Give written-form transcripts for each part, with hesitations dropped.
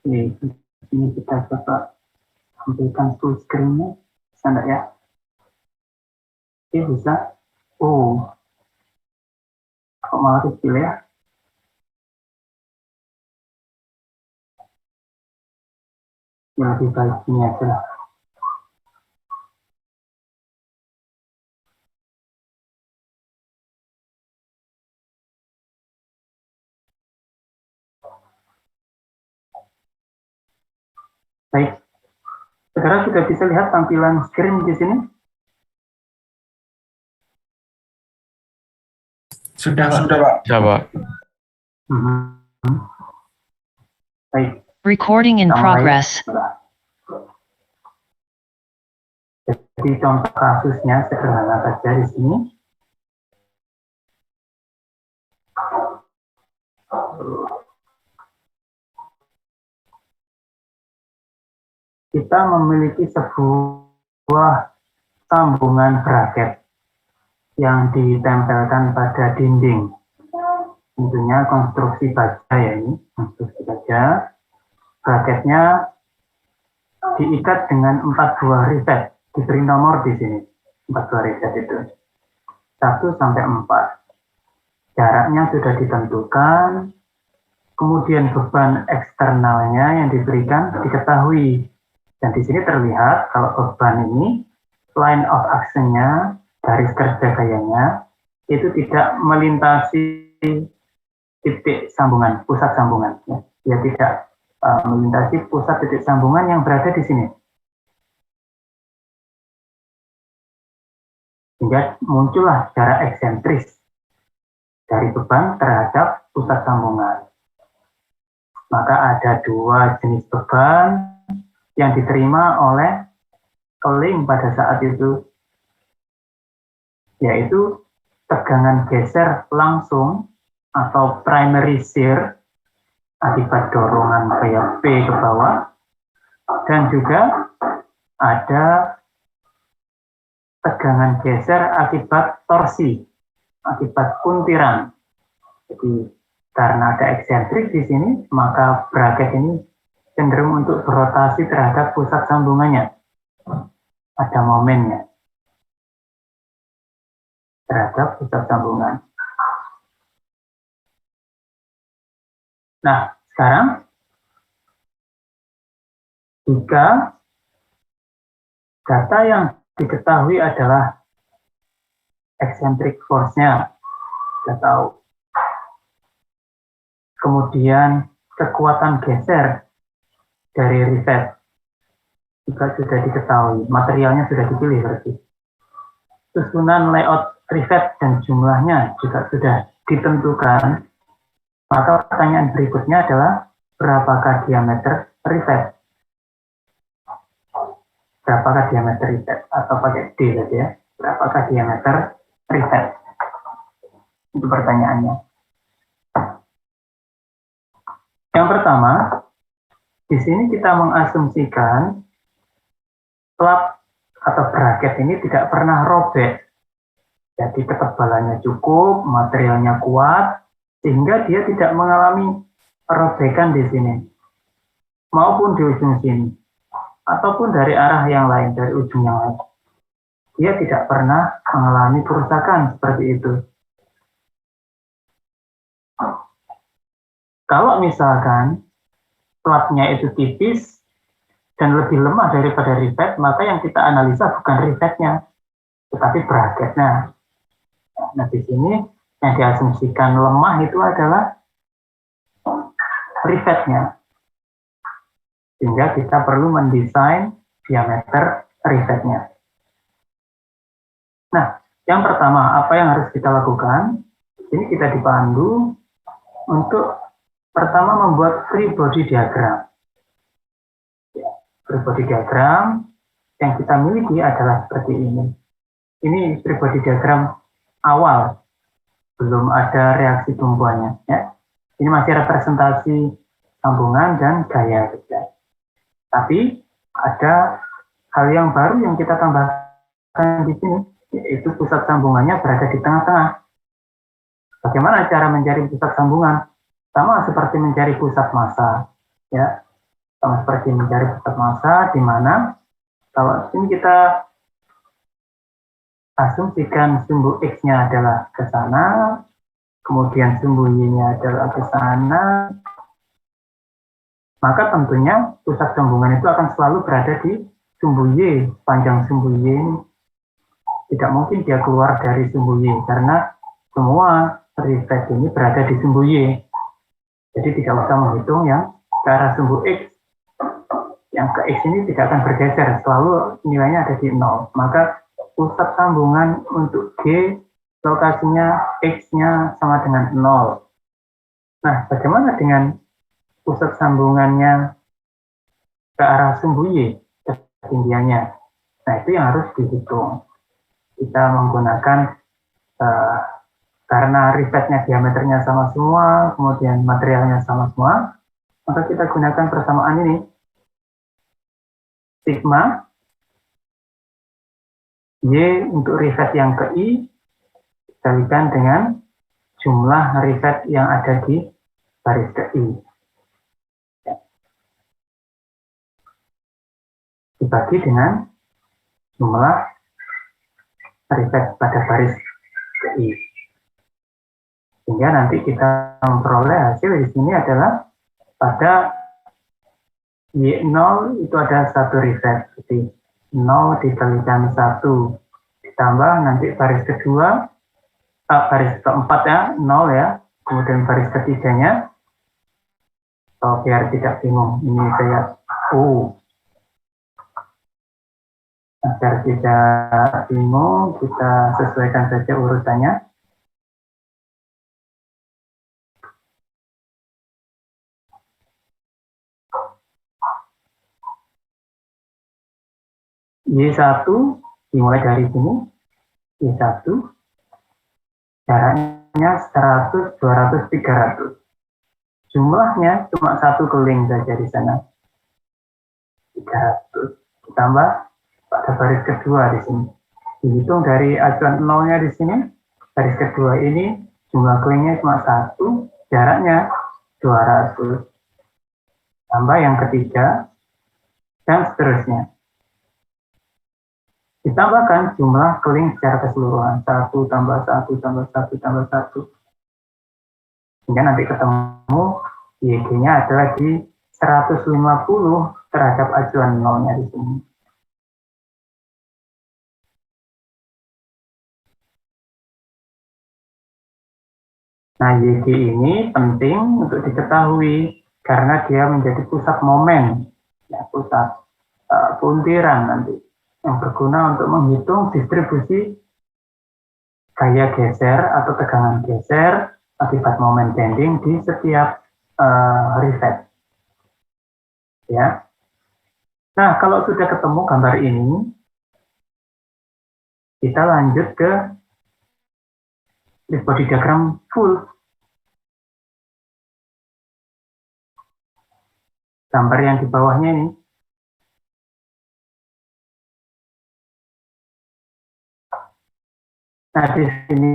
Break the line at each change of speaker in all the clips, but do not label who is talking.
Di sini kita coba tampilkan full screen-nya, bisa enggak ya? Oke, bisa. Oh, kok malah kecil ya? Ya, lebih baik ini aja lah. Baik, saudara sudah bisa lihat tampilan screen di sini?
Sudah, Pak.
Ya, Pak.
Baik.
Recording in progress.
Jadi contoh kasusnya sederhana saja di sini. Kita memiliki sebuah sambungan bracket yang ditempelkan pada dinding. Tentunya konstruksi baja ya ini, konstruksi baja. Bracketnya diikat dengan 4 buah rivet, diberi nomor di sini. 4 buah rivet itu. 1 sampai 4. Jaraknya sudah ditentukan. Kemudian beban eksternalnya yang diberikan diketahui. Dan di sini terlihat kalau beban ini line of action-nya, garis kerja gayanya itu tidak melintasi titik sambungan, pusat sambungan. Ya tidak melintasi pusat titik sambungan yang berada di sini. Sehingga muncullah jarak eksentris dari beban terhadap pusat sambungan. Maka ada 2 jenis beban yang diterima oleh keling pada saat itu, yaitu tegangan geser langsung atau primary shear akibat dorongan gaya P ke bawah, dan juga ada tegangan geser akibat torsi, akibat puntiran. Jadi karena ada eksentrik di sini, maka bracket ini cenderung untuk berotasi terhadap pusat sambungannya. Ada momennya terhadap pusat sambungan. Nah, sekarang jika data yang diketahui adalah eccentric force-nya, kita tahu. Kemudian kekuatan geser dari rivet juga sudah diketahui, materialnya sudah dipilih berarti. Susunan layout rivet dan jumlahnya juga sudah ditentukan. Maka pertanyaan berikutnya adalah berapakah diameter rivet? Berapakah diameter rivet? Atau pakai D saja ya. Berapakah diameter rivet? Itu pertanyaannya. Yang pertama, di sini kita mengasumsikan plat atau bracket ini tidak pernah robek. Jadi ketebalannya cukup, materialnya kuat, sehingga dia tidak mengalami robekan di sini, maupun di ujung sini, ataupun dari arah yang lain, dari ujung yang lain. Dia tidak pernah mengalami kerusakan seperti itu. Kalau misalkan platnya itu tipis dan lebih lemah daripada rivet, maka yang kita analisa bukan rivetnya, tetapi bracketnya. Nah, di sini yang diasumsikan lemah itu adalah rivetnya. Sehingga kita perlu mendesain diameter rivetnya. Nah, yang pertama, apa yang harus kita lakukan? Ini kita dipandu untuk pertama membuat free body diagram. Free body diagram yang kita miliki adalah seperti ini. Ini free body diagram awal, belum ada reaksi tumbuhannya. Ya. Ini masih representasi sambungan dan gaya saja. Tapi ada hal yang baru yang kita tambahkan di sini, yaitu pusat sambungannya berada di tengah-tengah. Bagaimana cara mencari pusat sambungan? Sama seperti mencari pusat massa, ya. sama seperti mencari pusat massa, di mana kalau ini kita asumsikan sumbu X-nya adalah ke sana, kemudian sumbu Y-nya adalah ke sana, maka tentunya pusat sambungan itu akan selalu berada di sumbu Y. Panjang sumbu Y ini tidak mungkin dia keluar dari sumbu Y, karena semua rivet ini berada di sumbu Y. Jadi tidak usah menghitung yang ke arah sumbu X. Yang ke X ini tidak akan bergeser, selalu nilainya ada di 0. Maka pusat sambungan untuk G, lokasinya X-nya sama dengan 0. Nah, bagaimana dengan pusat sambungannya ke arah sumbu Y, ketinggiannya? Nah, itu yang harus dihitung. Kita menggunakan, karena rivetnya diameternya sama semua, kemudian materialnya sama semua, maka kita gunakan persamaan ini. Sigma Y untuk rivet yang ke I dikalikan dengan jumlah rivet yang ada di baris ke I. Dibagi dengan jumlah rivet pada baris ke I. Sehingga nanti kita memperoleh hasil di sini adalah pada Y0 itu ada 1 rivet. Jadi 0 dikalikan 1 ditambah nanti baris kedua, baris keempat ya, 0 ya. Kemudian baris ketiganya, biar tidak bingung, ini saya agar tidak bingung, kita sesuaikan saja urutannya. Y1 dimulai dari sini, Y1 jaraknya 100, 200, 300. Jumlahnya cuma 1 keling saja di sana, 300. Ditambah pada baris kedua di sini. Dihitung dari acuan nolnya di sini, baris kedua ini jumlah kelingnya cuma 1, jaraknya 200. Tambah yang ketiga, dan seterusnya. Ditambahkan jumlah keling secara keseluruhan, 1 tambah 1 tambah 1 tambah 1. Sehingga nanti ketemu YG-nya adalah di 150 terhadap acuan nolnya di sini. Nah, YG ini penting untuk diketahui karena dia menjadi pusat momen, ya, pusat puntiran nanti, yang berguna untuk menghitung distribusi gaya geser atau tegangan geser akibat momen bending di setiap rivet. Ya. Nah, kalau sudah ketemu gambar ini, kita lanjut ke list body diagram full. Gambar yang di bawahnya ini. Nah, di sini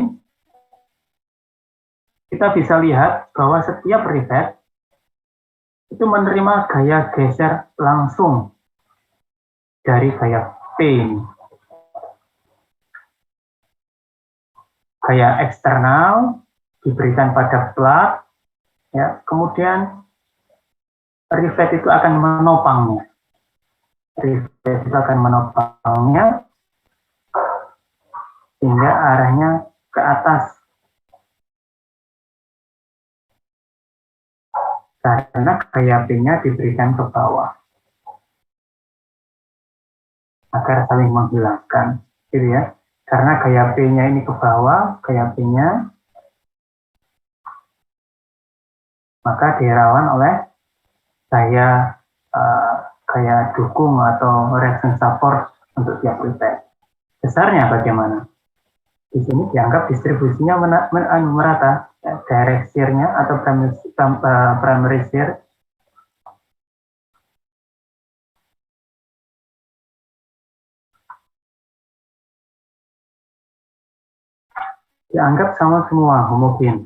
kita bisa lihat bahwa setiap rivet itu menerima gaya geser langsung dari gaya P ini. Gaya eksternal diberikan pada plat, ya, kemudian rivet itu akan menopangnya. Rivet itu akan menopangnya sehingga arahnya ke atas. Karena gaya P-nya diberikan ke bawah. Agar saling menghilangkan, gitu ya. Karena gaya P-nya ini ke bawah, gaya P-nya, maka dirawan oleh gaya dukung atau reaction support untuk tiap rivet. Besarnya bagaimana? Di sini dianggap distribusinya merata, ya, direct shear-nya atau primary shear dianggap sama semua, homogen.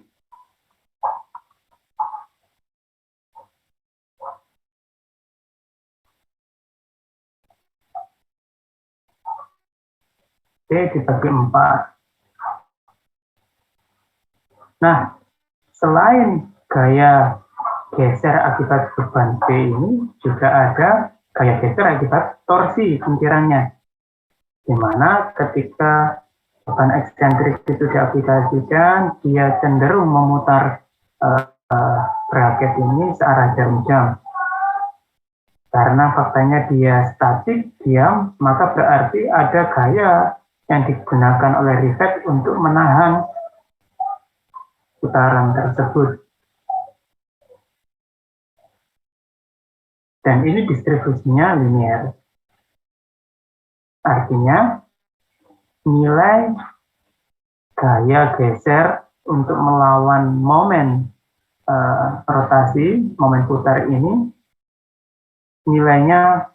dibagi 4. Nah, selain gaya geser akibat beban P ini, juga ada gaya geser akibat torsi pinggirannya, di mana ketika beban eksentrik itu diaplikasikan, dia cenderung memutar braket ini searah jarum jam. Karena faktanya dia statik, diam, maka berarti ada gaya yang digunakan oleh rivet untuk menahan putaran tersebut. Dan ini distribusinya linear. Artinya, nilai gaya geser untuk melawan momen rotasi, momen putar ini, nilainya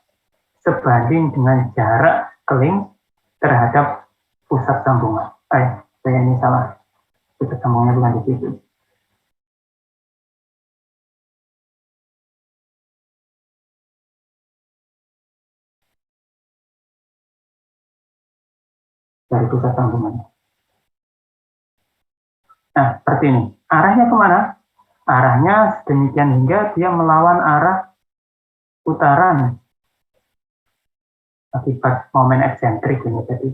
sebanding dengan jarak keling terhadap pusat sambungan. Saya ini salah. Pusat sambungannya bukan di situ. Dari pusat sambungan. Nah, seperti ini. Arahnya kemana? Arahnya sedemikian hingga dia melawan arah putaran akibat momen eksentrik ini tadi.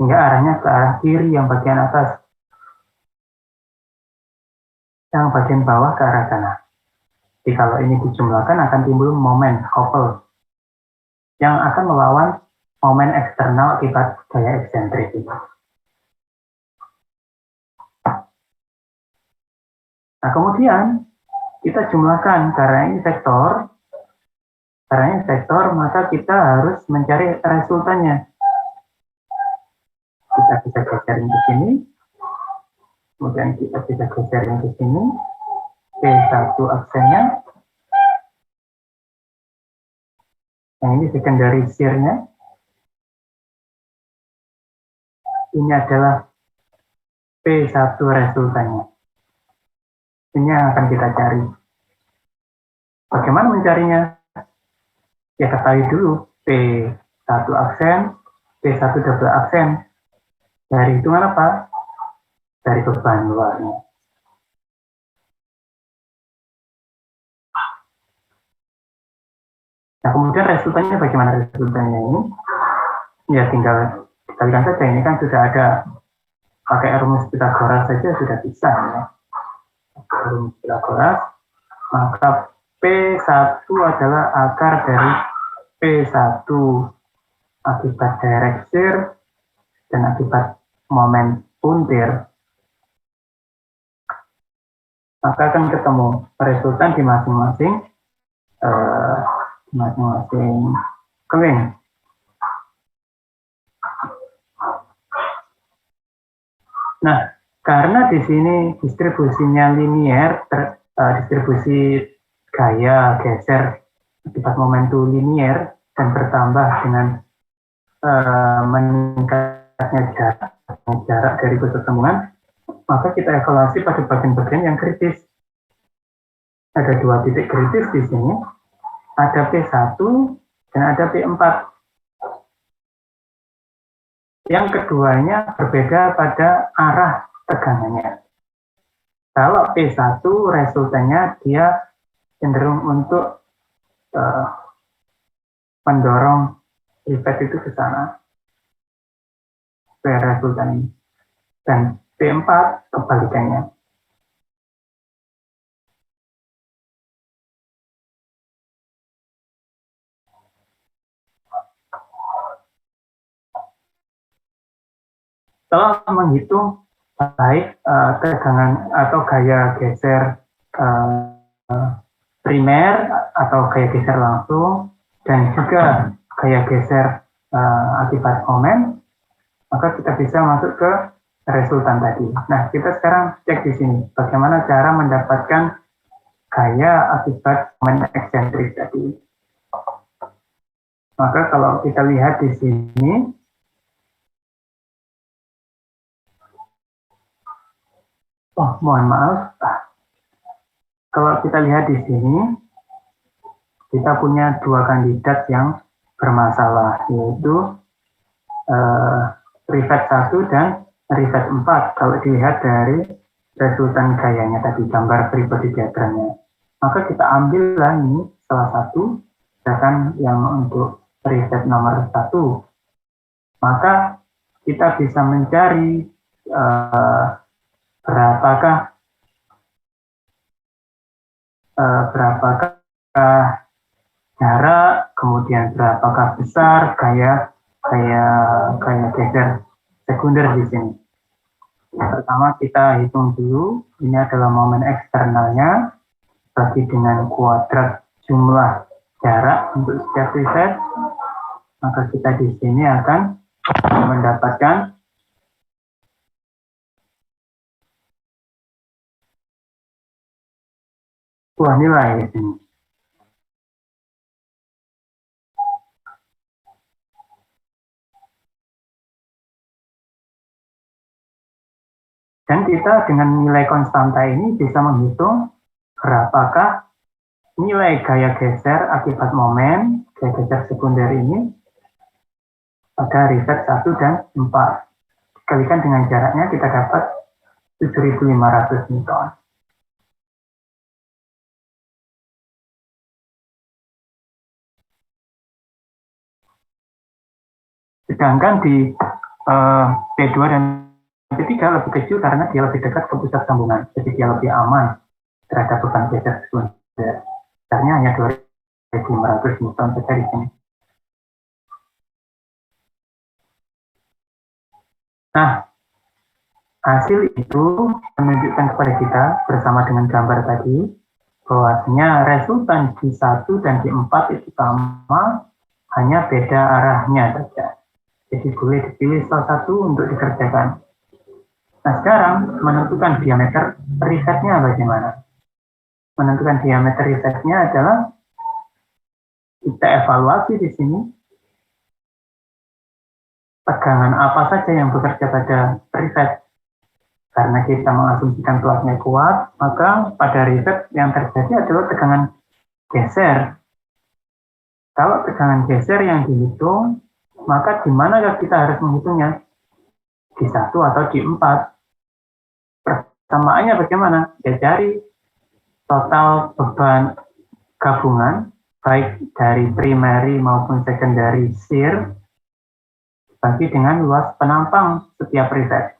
Hingga arahnya ke arah kiri yang bagian atas. Yang bagian bawah ke arah kanan. Jadi kalau ini dijumlahkan akan timbul momen couple yang akan melawan momen eksternal akibat gaya eksentrik ini. Nah, kemudian kita jumlahkan karena ini vektor, maka kita harus mencari resultannya. Kita bisa geserin ke sini, kemudian kita bisa geserin ke sini, P1 aksennya, yang ini secondary shear-nya, ini adalah P1 resultannya. Ini yang akan kita cari. Bagaimana mencarinya? Ya ketahui dulu P1 aksen, P1 double aksen. Dari hitungan apa? Dari beban luarnya. Nah, kemudian resultannya bagaimana resultannya ini? Ya tinggal kalikan saja, ini kan sudah ada, pakai rumus Pythagoras saja sudah bisa ya. Pakai rumus Pythagoras, maka P1 adalah akar dari P1 akibat direct shear dan akibat momen puntir. Maka akan ketemu resultan di masing-masing keling. Nah, karena di sini distribusinya linear, distribusi gaya geser akibat momentum linear dan bertambah dengan meningkatnya jarak dari pusat sambungan, maka kita evaluasi pada bagian-bagian yang kritis. Ada 2 titik kritis di sini, ada P1 dan ada P4. Yang keduanya berbeda pada arah tegangannya. Kalau P1 resultannya dia cenderung untuk mendorong rivet itu ke sana. Resultan ini. Dan P4 kebalikannya. Setelah menghitung baik tegangan atau gaya geser primer atau gaya geser langsung dan juga gaya geser akibat momen, maka kita bisa masuk ke resultan tadi. Nah, kita sekarang cek di sini bagaimana cara mendapatkan gaya akibat momen eksentrik tadi. Maka kalau kita lihat di sini, mohon maaf. Kalau kita lihat di sini, kita punya 2 kandidat yang bermasalah, yaitu rivet 1 dan rivet 4 kalau dilihat dari resultan gayanya tadi, gambar free body diagramnya. Maka kita ambillah ini salah satu, misalkan yang untuk rivet nomor 1. Maka kita bisa mencari berapakah jarak, kemudian berapakah besar gaya geser sekunder di sini. Pertama kita hitung dulu, ini adalah momen eksternalnya, bagi dengan kuadrat jumlah jarak untuk setiap riset, maka kita di sini akan mendapatkan sebuah nilai di sini. Dan kita dengan nilai konstanta ini bisa menghitung berapakah nilai gaya geser akibat momen gaya geser sekunder ini pada riset 1 dan 4. Dikalikan dengan jaraknya kita dapat 7.500 Newton. Sedangkan di P2 dan P3 lebih kecil karena dia lebih dekat ke pusat sambungan, jadi dia lebih aman terhadap beban geser sekunder. Besarnya hanya 2.500 Newton saja di sini. Nah, hasil itu menunjukkan kepada kita bersama dengan gambar tadi bahwasanya resultan di 1 dan di 4 itu sama, hanya beda arahnya saja. Jadi boleh dipilih salah satu untuk dikerjakan. Nah, sekarang menentukan diameter risetnya bagaimana? Menentukan diameter risetnya adalah kita evaluasi di sini tegangan apa saja yang bekerja pada riset. Karena kita mengasumsikan kelasnya kuat, maka pada riset yang terjadi adalah tegangan geser. Kalau tegangan geser yang dihitung, maka di mana kita harus menghitungnya? Di 1 atau di 4. Persamaannya bagaimana? Ya cari total beban gabungan, baik dari primary maupun secondary shear, bagi dengan luas penampang setiap riset.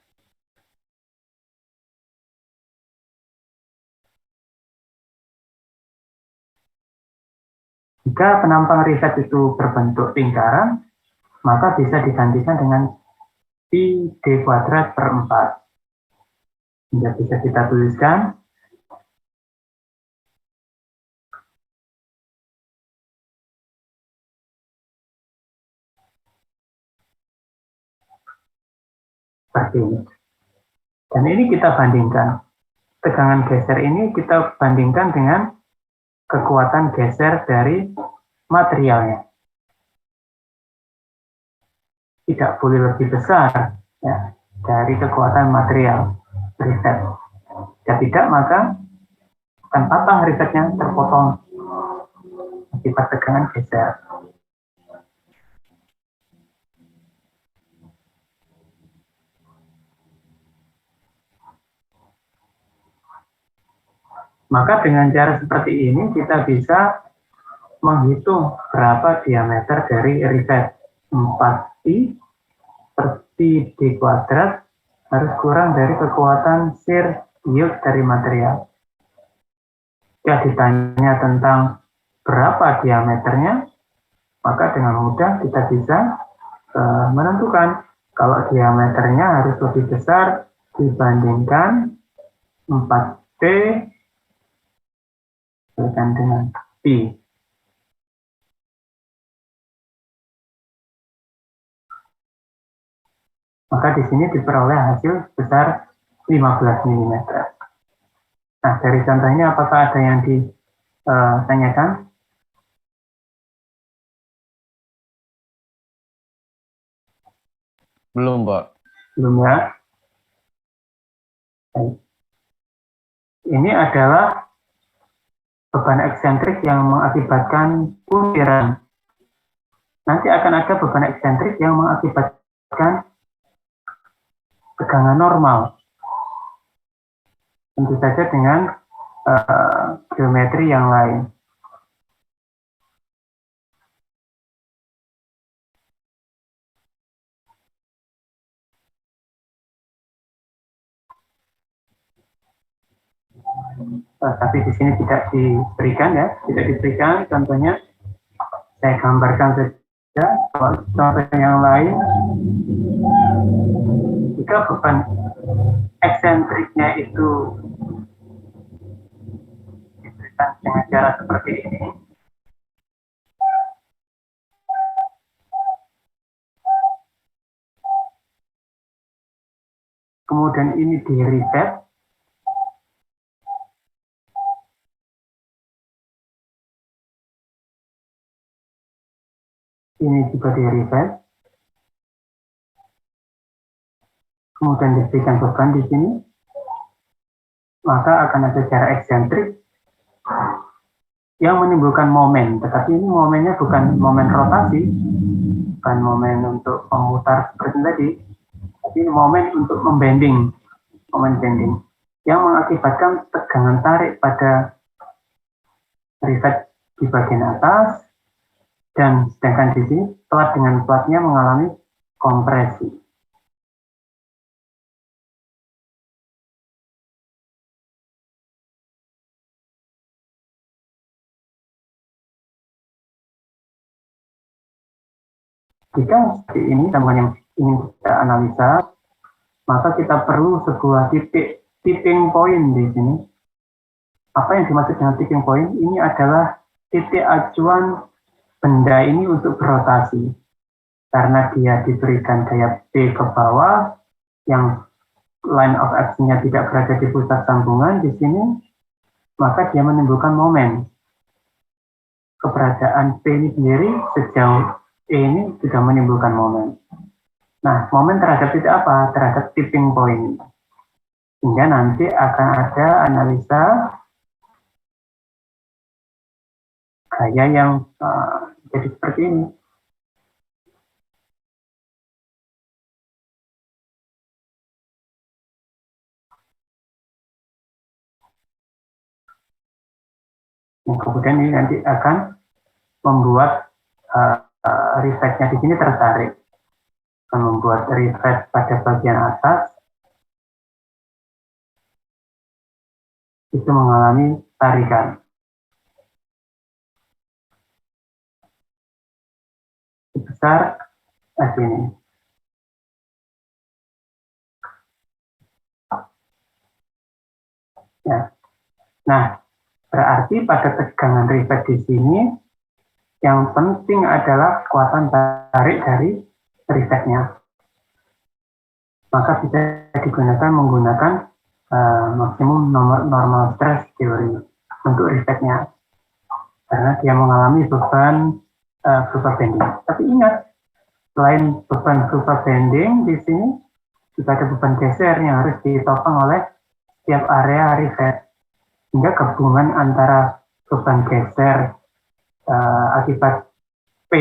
Jika penampang riset itu berbentuk lingkaran, maka bisa digantikan dengan pi d kuadrat per 4. Tidak bisa kita tuliskan. Seperti ini. Dan ini kita bandingkan. Tegangan geser ini kita bandingkan dengan kekuatan geser dari materialnya. Tidak boleh lebih besar ya, dari kekuatan material riset. Jika tidak, maka akan patah risetnya, terpotong akibat tegangan geser. Maka dengan cara seperti ini kita bisa menghitung berapa diameter dari riset. 4pi per pi d kuadrat harus kurang dari kekuatan shear yield dari material. Ya, ditanya tentang berapa diameternya, maka dengan mudah kita bisa menentukan kalau diameternya harus lebih besar dibandingkan 4p dengan pi. Maka di sini diperoleh hasil sebesar 15 mm. Nah, dari contoh ini apakah ada yang ditanyakan?
Belum, Pak.
Belum ya? Ini adalah beban eksentrik yang mengakibatkan puntiran. nanti akan ada beban eksentrik yang mengakibatkan tegangan normal. Tentu saja dengan geometri yang lain. Tapi di sini tidak diberikan ya, tidak diberikan contohnya. Saya gambarkan saja. Contoh yang lain, jika beban eksentriknya itu diberikan dengan cara seperti ini, kemudian ini di reset, ini juga di reset, kemudian diberikan beban di sini, maka akan ada jarak eksentrik yang menimbulkan momen, tetapi ini momennya bukan momen rotasi, bukan momen untuk memutar seperti tadi, tapi momen untuk membending, momen bending, yang mengakibatkan tegangan tarik pada rivet di bagian atas, dan sedangkan di sini plat dengan platnya mengalami kompresi. Jika seperti ini teman yang ingin kita analisa, maka kita perlu sebuah tipping point di sini. Apa yang dimaksud dengan tipping point? Ini adalah titik acuan benda ini untuk berotasi. Karena dia diberikan daya P ke bawah, yang line of action-nya tidak berada di pusat sambungan di sini, maka dia menimbulkan momen. Keberadaan P ini sendiri sejauh E ini sudah menimbulkan momen. Nah, momen terhadap titik apa? Terhadap tipping point. Sehingga nanti akan ada analisa gaya yang jadi seperti ini. Yang kemudian ini nanti akan membuat rivetnya di sini tertarik. Akan membuat rivet pada bagian atas itu mengalami tarikan. Sebesar sini. Ya. Nah, berarti pada tegangan rivet di sini yang penting adalah kekuatan tarik dari rivetnya. Maka bisa digunakan menggunakan maksimum normal stress teori untuk rivetnya, karena dia mengalami beban berupa bending. Tapi ingat, selain beban berupa bending di sini juga ada beban geser yang harus ditopang oleh setiap area rivet, hingga gabungan antara beban geser akibat P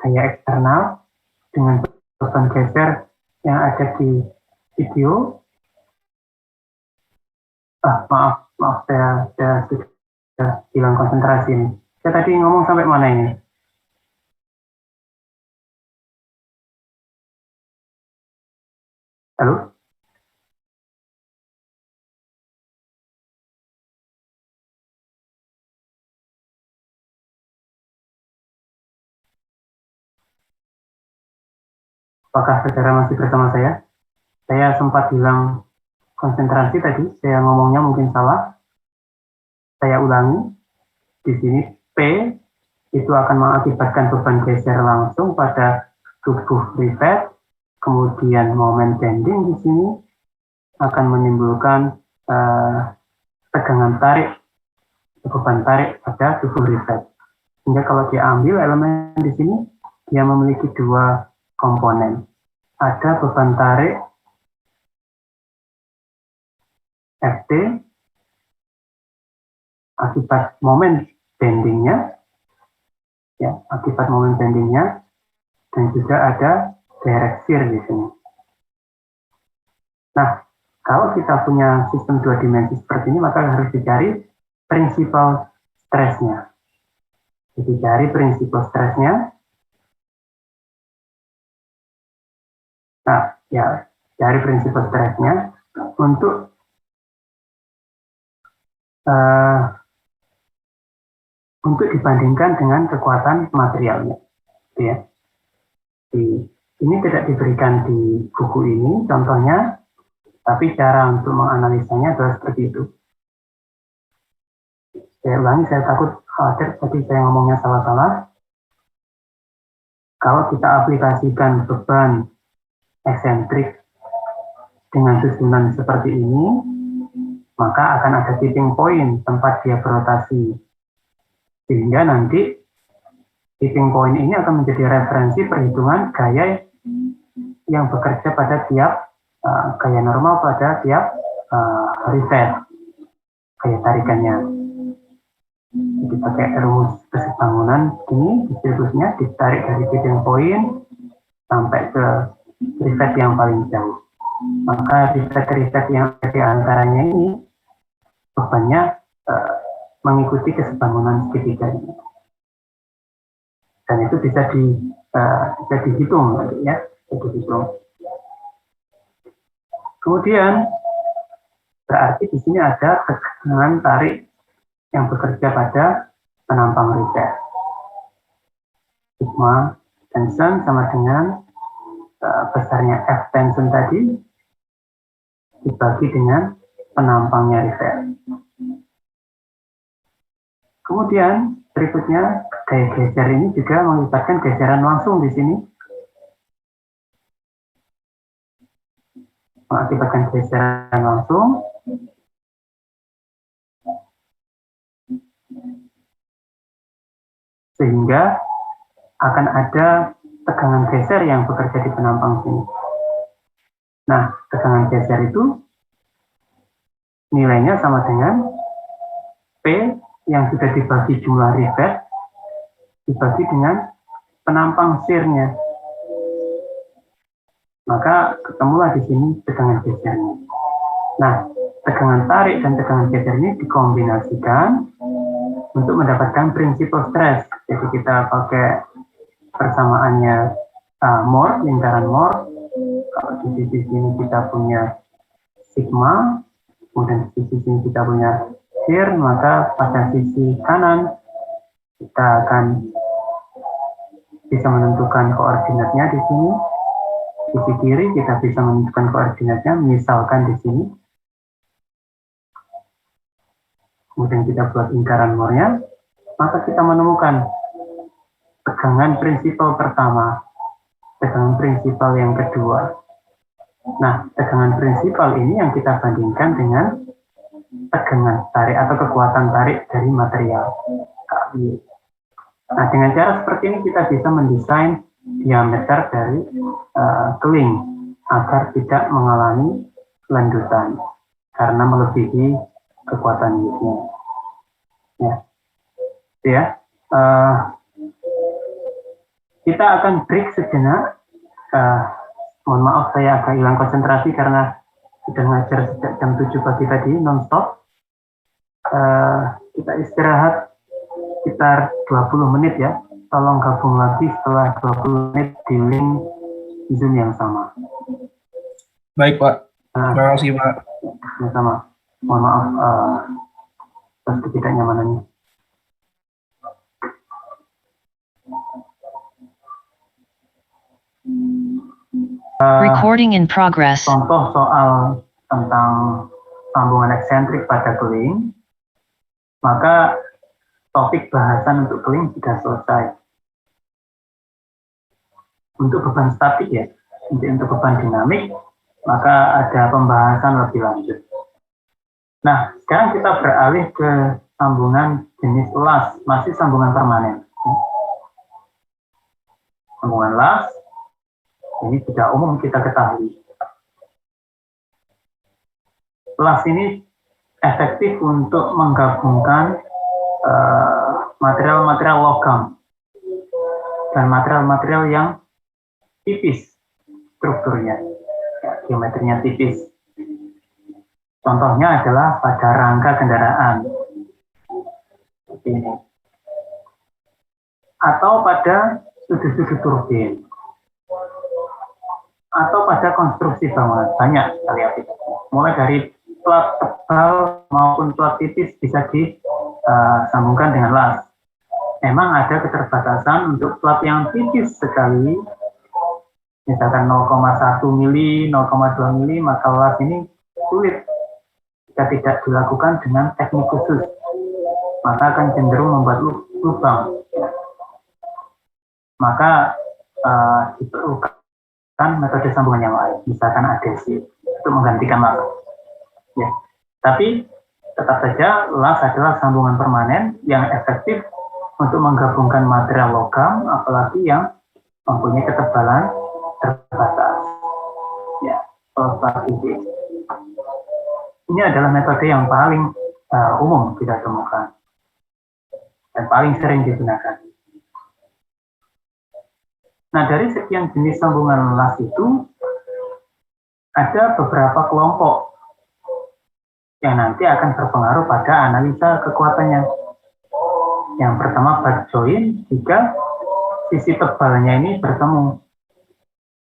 gaya eksternal dengan beban geser yang ada di video. Maaf, saya sudah hilang konsentrasi ini. Saya tadi ngomong sampai mana ini? Halo? Apakah saudara masih bersama saya? Saya sempat hilang konsentrasi tadi, saya ngomongnya mungkin salah. Saya ulangi, di sini P itu akan mengakibatkan beban geser langsung pada tubuh rivet, kemudian momen bending di sini akan menimbulkan tegangan tarik, beban tarik pada tubuh rivet. Sehingga kalau diambil elemen di sini, dia memiliki dua komponen. Ada beban tarik Ft akibat momen bendingnya, ya, akibat moment bendingnya, dan juga ada direct shear di sini. Nah, kalau kita punya sistem 2 dimensi seperti ini, maka harus dicari prinsipal stresnya. Jadi cari prinsipal stresnya. Nah, ya, cari prinsipal stresnya untuk dibandingkan dengan kekuatan materialnya. Ya. Ini tidak diberikan di buku ini, contohnya, tapi cara untuk menganalisanya adalah seperti itu. Saya ulangi, saya takut khawatir tadi saya ngomongnya salah-salah. Kalau kita aplikasikan beban eksentrik dengan susunan seperti ini, maka akan ada tipping point tempat dia berotasi. Sehingga nanti tipping point ini akan menjadi referensi perhitungan gaya yang bekerja pada tiap gaya normal pada tiap reset, gaya tarikannya. Jadi pakai rumus kesebangunan ini distribusinya ditarik dari tipping point sampai ke reset yang paling jauh. Maka reset yang ada di antaranya ini bebannya mengikuti kesebangunan segitiga ini. Dan itu bisa dihitung, ya, dihitung. Kemudian berarti di sini ada tegangan tarik yang bekerja pada penampang reset. Sigma tension sama dengan besarnya F tension tadi dibagi dengan penampangnya reset. Kemudian berikutnya gaya geser ini juga mengibatkan geseran langsung di sini, mengakibatkan geseran langsung sehingga akan ada tegangan geser yang bekerja di penampang sini. Nah, tegangan geser itu nilainya sama dengan P yang sudah dibagi jumlah reset dibagi dengan penampang shear-nya. Maka ketemulah di sini tegangan gesernya. Nah, tegangan tarik dan tegangan geser ini dikombinasikan untuk mendapatkan prinsipal stres. Jadi kita pakai persamaannya Mohr, lingkaran Mohr. Kalau di sisi sini kita punya sigma, kemudian di sisi sini kita punya shear, maka pada sisi kanan kita akan bisa menentukan koordinatnya di sini. Sisi kiri kita bisa menentukan koordinatnya, misalkan di sini. Kemudian kita buat lingkaran Mohr-nya, maka kita menemukan tegangan prinsipal pertama, tegangan prinsipal yang kedua. Nah, tegangan prinsipal ini yang kita bandingkan dengan tegangan tarik atau kekuatan tarik dari material. Nah, dengan cara seperti ini kita bisa mendesain diameter dari keling agar tidak mengalami lendutan karena melebihi kekuatan yieldnya. Ya, ya. Kita akan break sejenak. Mohon maaf saya agak hilang konsentrasi karena sudah ngajar sejak jam 7 pagi tadi non-stop. Kita istirahat sekitar 20 menit ya. Tolong gabung lagi setelah 20 menit di link Zoom yang sama.
Baik Pak, terima kasih Pak.
Sama. Mohon maaf atas ketidaknyamanannya.
Recording in progress.
Contoh soal tentang sambungan eksentrik pada keling, maka topik bahasan untuk keling sudah selesai. Untuk beban statik ya, untuk beban dinamik, maka ada pembahasan lebih lanjut. Nah, sekarang kita beralih ke sambungan jenis las, masih sambungan permanen. Sambungan las, ini sudah umum kita ketahui. Las ini efektif untuk menggabungkan material-material logam dan material-material yang tipis strukturnya, ya, geometrinya tipis. Contohnya adalah pada rangka kendaraan, seperti ini, atau pada sudut-sudut turbin, atau pada konstruksi bangunan. Banyak sekali aplikasinya. Mulai dari plat tebal maupun plat tipis bisa disambungkan dengan las. Memang ada keterbatasan untuk plat yang tipis sekali, misalkan 0,1 mili, 0,2 mili, maka las ini sulit jika tidak dilakukan dengan teknik khusus, maka akan cenderung membuat lubang. Maka diperlukan metode sambungan yang lain, misalkan adhesi, untuk menggantikan las. Ya. Tapi tetap saja las adalah sambungan permanen yang efektif untuk menggabungkan material logam, apalagi yang mempunyai ketebalan terbatas. Ya, plat tipis. Ini adalah metode yang paling umum kita temukan dan paling sering digunakan. Nah, dari sekian jenis sambungan las itu ada beberapa kelompok yang nanti akan berpengaruh pada analisa kekuatannya. Yang pertama, butt joint, jika sisi tebalnya ini bertemu.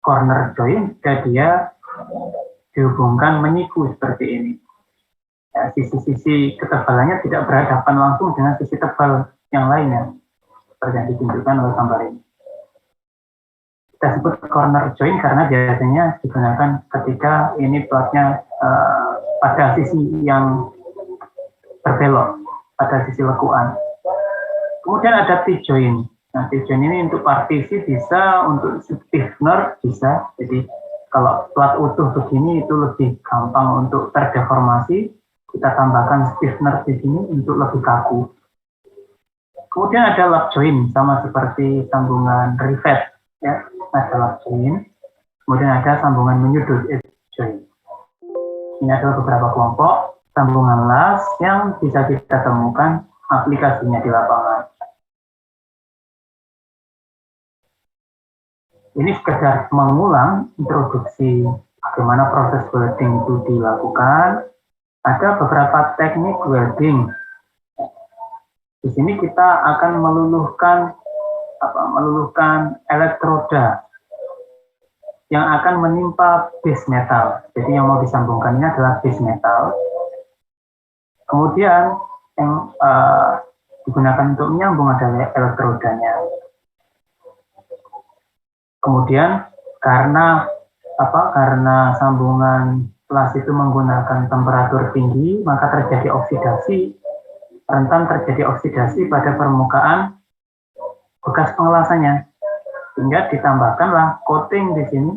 Corner joint jika dia dihubungkan menyiku seperti ini. Ya, sisi-sisi ketebalannya tidak berhadapan langsung dengan sisi tebal yang lainnya, seperti yang ditunjukkan oleh gambar ini. Kita sebut corner joint karena biasanya digunakan ketika ini platnya pada sisi yang berbelok, pada sisi lekuan. Kemudian ada T-joint. Nah, T-joint ini untuk partisi bisa, untuk stiffener bisa. Jadi kalau plat utuh begini itu lebih gampang untuk terdeformasi. Kita tambahkan stiffener di sini untuk lebih kaku. Kemudian ada lap joint, sama seperti sambungan rivet. Ya, ada lap joint. Kemudian ada sambungan menyudut, edge joint. Ini adalah beberapa kelompok sambungan las yang bisa kita temukan aplikasinya di lapangan. Ini sekedar mengulang introduksi bagaimana proses welding itu dilakukan. Ada beberapa teknik welding. Di sini kita akan meluluhkan elektroda yang akan menimpa base metal. Jadi yang mau disambungkannya adalah base metal. Kemudian yang digunakan untuk menyambung adalah elektrodanya. Kemudian karena sambungan las itu menggunakan temperatur tinggi, maka terjadi oksidasi, rentan terjadi oksidasi pada permukaan bekas pengelasannya. Sehingga ditambahkanlah coating di sini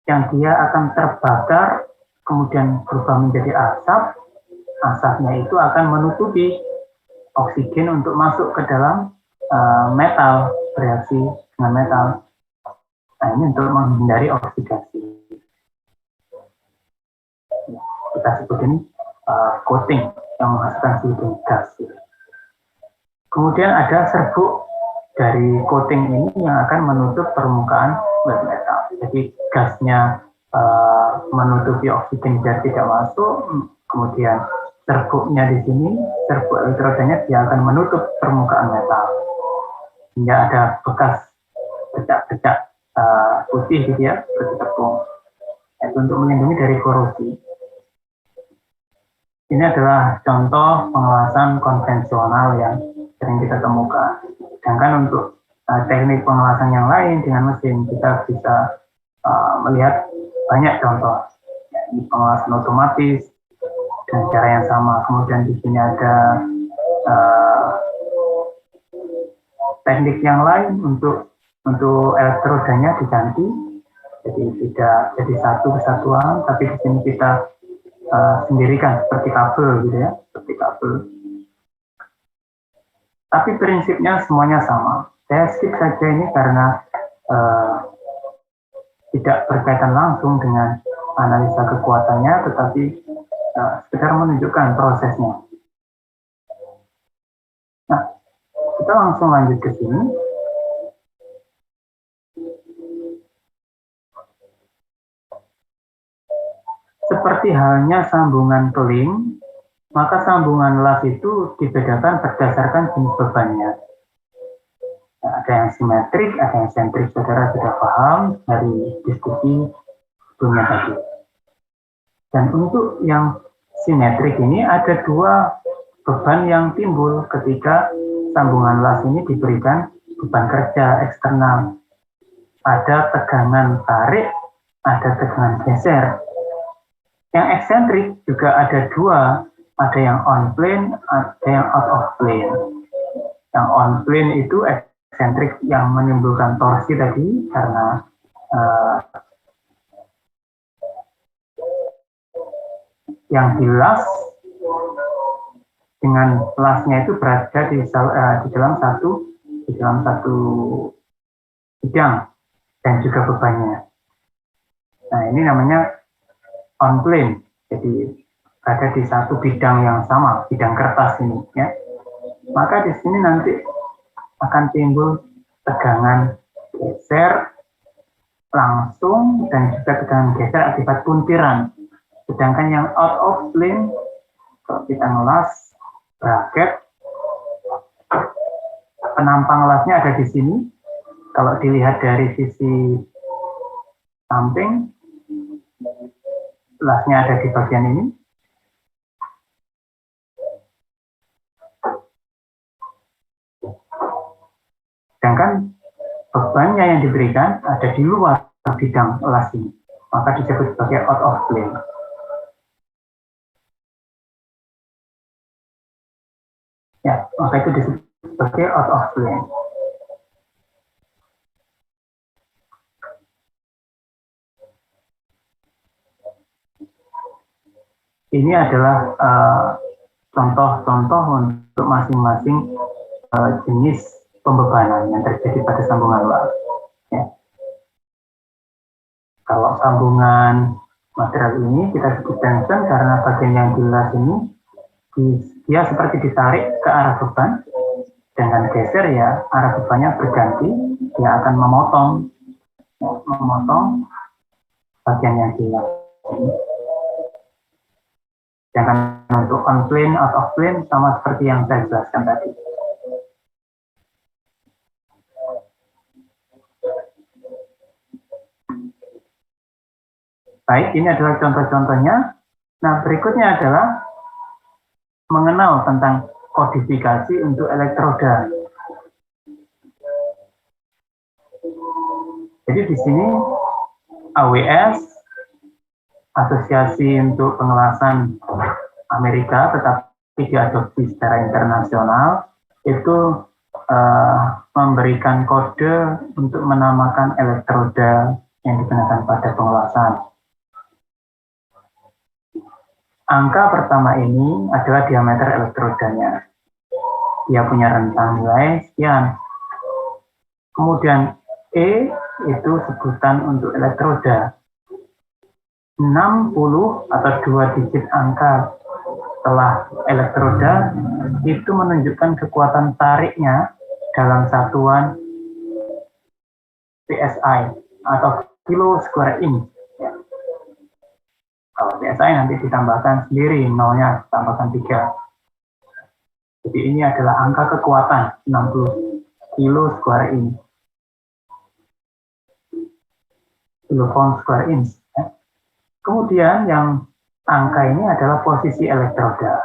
yang dia akan terbakar, kemudian berubah menjadi asap. Asapnya itu akan menutupi oksigen untuk masuk ke dalam metal, bereaksi dengan metal. Nah, ini untuk menghindari oksidasi. Kita sebut ini coating yang menghasilkan silikon gas. Kemudian ada serbuk dari coating ini yang akan menutup permukaan wet metal. Jadi gasnya menutupi oksigen biar tidak masuk. Kemudian serbuknya di sini, serbuk elektrodanya dia akan menutup permukaan metal. Hingga ada bekas becak-becak putih gitu ya, seperti tepung. Itu untuk melindungi dari korosi. Ini adalah contoh pengelasan konvensional yang sering kita temukan. Sedangkan untuk teknik pengelasan yang lain dengan mesin, kita bisa melihat banyak contoh. Ya, ini pengelasan otomatis dengan cara yang sama. Kemudian di sini ada teknik yang lain untuk elektrodanya diganti, jadi tidak jadi satu kesatuan, tapi di sini kita sendirikan seperti kabel gitu ya, seperti kabel. Tapi prinsipnya semuanya sama. Saya skip saja ini karena tidak berkaitan langsung dengan analisa kekuatannya, tetapi sekedar menunjukkan prosesnya. Nah, kita langsung lanjut ke sini. Seperti halnya sambungan keling, maka sambungan las itu dibedakan berdasarkan jenis bebannya. Nah, ada yang simetrik, ada yang sentrik. Saudara sudah paham dari diskusi sebelumnya tadi. Dan untuk yang simetrik ini ada dua beban yang timbul ketika sambungan las ini diberikan beban kerja eksternal. Ada tegangan tarik, ada tegangan geser. Yang eksentrik juga ada dua, ada yang on plane, ada yang out of plane. Yang on plane itu eksentrik yang menimbulkan torsi tadi karena yang dilas dengan lasnya itu berada di dalam satu bidang dan juga bebannya. Nah, ini namanya on plane, jadi ada di satu bidang yang sama, bidang kertas ini, ya. Maka di sini nanti akan timbul tegangan geser langsung dan juga tegangan geser akibat puntiran. Sedangkan yang out of plane, kalau kita ngelas bracket, penampang lasnya ada di sini. Kalau dilihat dari sisi samping, lasnya ada di bagian ini. Sedangkan bebannya yang diberikan ada di luar bidang las ini. Maka disebut sebagai out of plane. Ya, maka itu disebut sebagai out of plane. Ini adalah contoh-contoh untuk masing-masing jenis pembebanan yang terjadi pada sambungan las. Ya. Kalau sambungan material ini kita sebut tension karena bagian yang di las ini dia seperti ditarik ke arah beban. Dengan geser ya arah bebannya berganti, dia akan memotong bagian yang di las ini. Jangan untuk on plane, out of plane sama seperti yang saya jelaskan tadi. Baik, ini adalah contoh-contohnya. Nah, berikutnya adalah mengenal tentang kodifikasi untuk elektroda. Jadi di sini AWS, Asosiasi untuk Pengelasan Amerika, tetapi diadopsi secara internasional, itu memberikan kode untuk menamakan elektroda yang digunakan pada pengelasan. Angka pertama ini adalah diameter elektrodanya. Dia punya rentang nilai sekian. Kemudian E itu sebutan untuk elektroda. 60 atau 2 digit angka setelah elektroda itu menunjukkan kekuatan tariknya dalam satuan PSI atau kilo square inch. Ya. Kalau PSI nanti ditambahkan sendiri, nolnya tambahkan 3. Jadi ini adalah angka kekuatan 60 kilo square inch. Kilovolt square inch. Ya. Kemudian yang angka ini adalah posisi elektroda.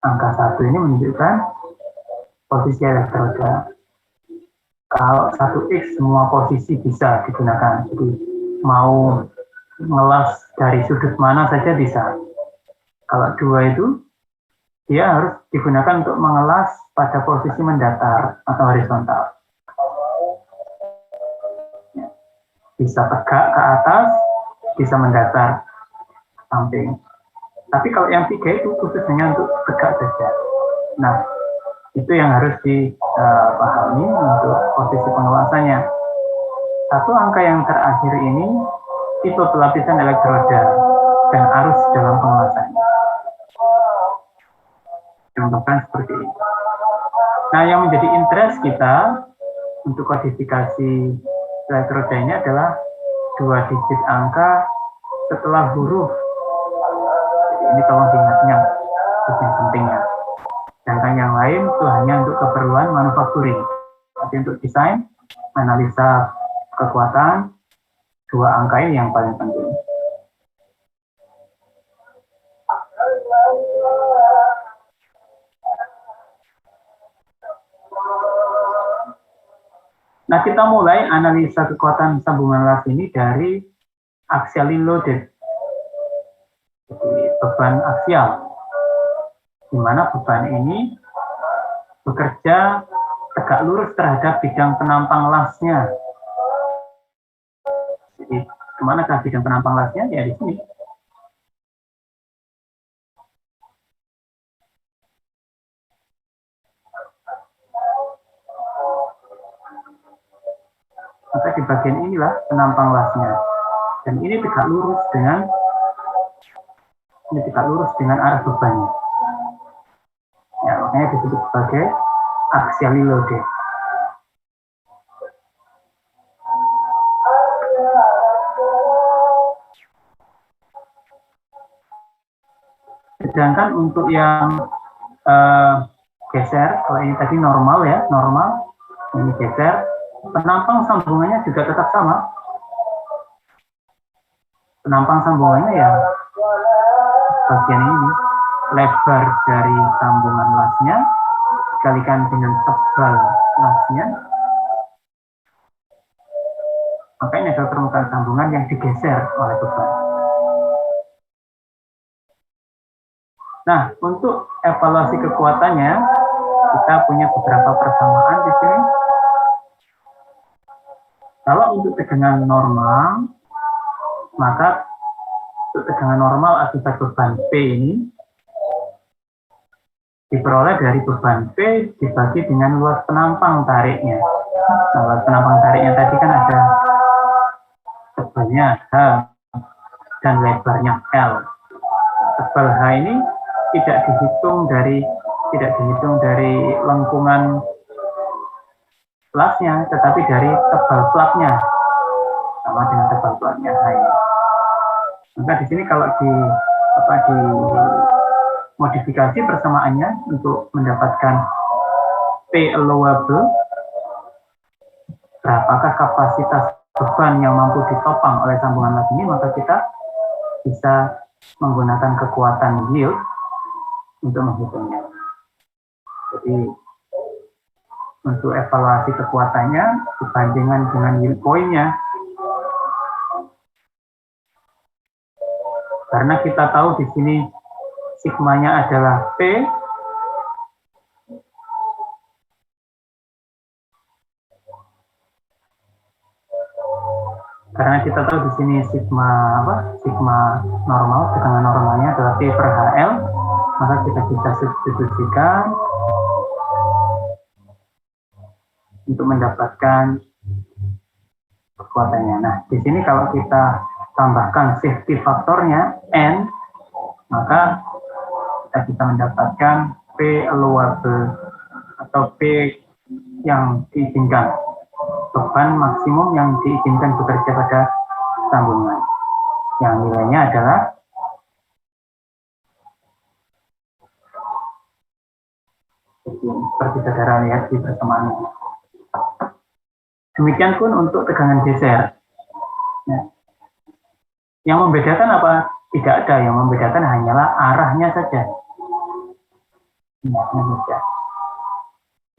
Angka 1 ini menunjukkan posisi elektroda. Kalau 1x semua posisi bisa digunakan. Jadi mau ngelas dari sudut mana saja bisa. Kalau 2 itu dia harus digunakan untuk mengelas pada posisi mendatar atau horizontal. Bisa tegak ke atas, bisa mendatar ke samping. Tapi kalau yang 3 itu khusus hanya untuk tegak saja. Nah, itu yang harus dipahami untuk posisi pengelasannya. Satu angka yang terakhir ini tipe pelapisan elektroda dan arus dalam pengelasannya. Contohkan seperti ini. Nah, yang menjadi interest kita untuk kodifikasi elektroda ini adalah 2 digit angka setelah huruf. Jadi ini tolong diingat-ingat, yang pentingnya. Sedangkan yang lain itu hanya untuk keperluan manufacturing. Tapi untuk desain, analisa kekuatan, dua angka ini yang paling penting. Nah, kita mulai analisa kekuatan sambungan las ini dari axially loaded, jadi beban aksial, di mana beban ini bekerja tegak lurus terhadap bidang penampang lasnya. Jadi, kemanakah bidang penampang lasnya? Ya, di sini. Maka di bagian inilah penampang lasnya. Dan ini tegak lurus dengan arah bebannya. Ya, makanya disebut sebagai axially loaded. Sedangkan untuk yang geser, kalau ini tadi normal ya, normal, ini geser, penampang sambungannya juga tetap sama. Penampang sambungannya ya bagian ini, lebar dari sambungan lasnya dikalikan dengan tebal lasnya, maka ini adalah permukaan sambungan yang digeser oleh beban. Nah, untuk evaluasi kekuatannya kita punya beberapa persamaan di sini. Kalau untuk tegangan normal, maka untuk tegangan normal akibat beban P ini diperoleh dari beban P dibagi dengan luas penampang tariknya. Nah, luas penampang tariknya tadi kan ada tebalnya H dan lebarnya L. Tebal H ini tidak dihitung dari lengkungan lasnya, tetapi dari tebal platnya, sama dengan tebal platnya H ini. Maka di sini kalau di modifikasi persamaannya untuk mendapatkan P allowable, berapakah kapasitas beban yang mampu ditopang oleh sambungan las ini, maka kita bisa menggunakan kekuatan yield untuk menghitungnya. Jadi untuk evaluasi kekuatannya dibandingkan dengan yield point-nya, karena kita tahu di sini sigmanya adalah P, karena kita tahu di sini sigma normal, tegangan normalnya adalah P per HL, maka kita bisa substitusikan untuk mendapatkan kekuatannya. Nah, di sini kalau kita tambahkan safety faktornya N, maka kita bisa mendapatkan P allowable atau P yang diizinkan, beban maksimum yang diizinkan bekerja pada sambungan, yang nilainya adalah seperti saudara lihat di persamaan ini. Demikian pun untuk tegangan geser. Nah, yang membedakan apa? Tidak ada, yang membedakan hanyalah arahnya saja.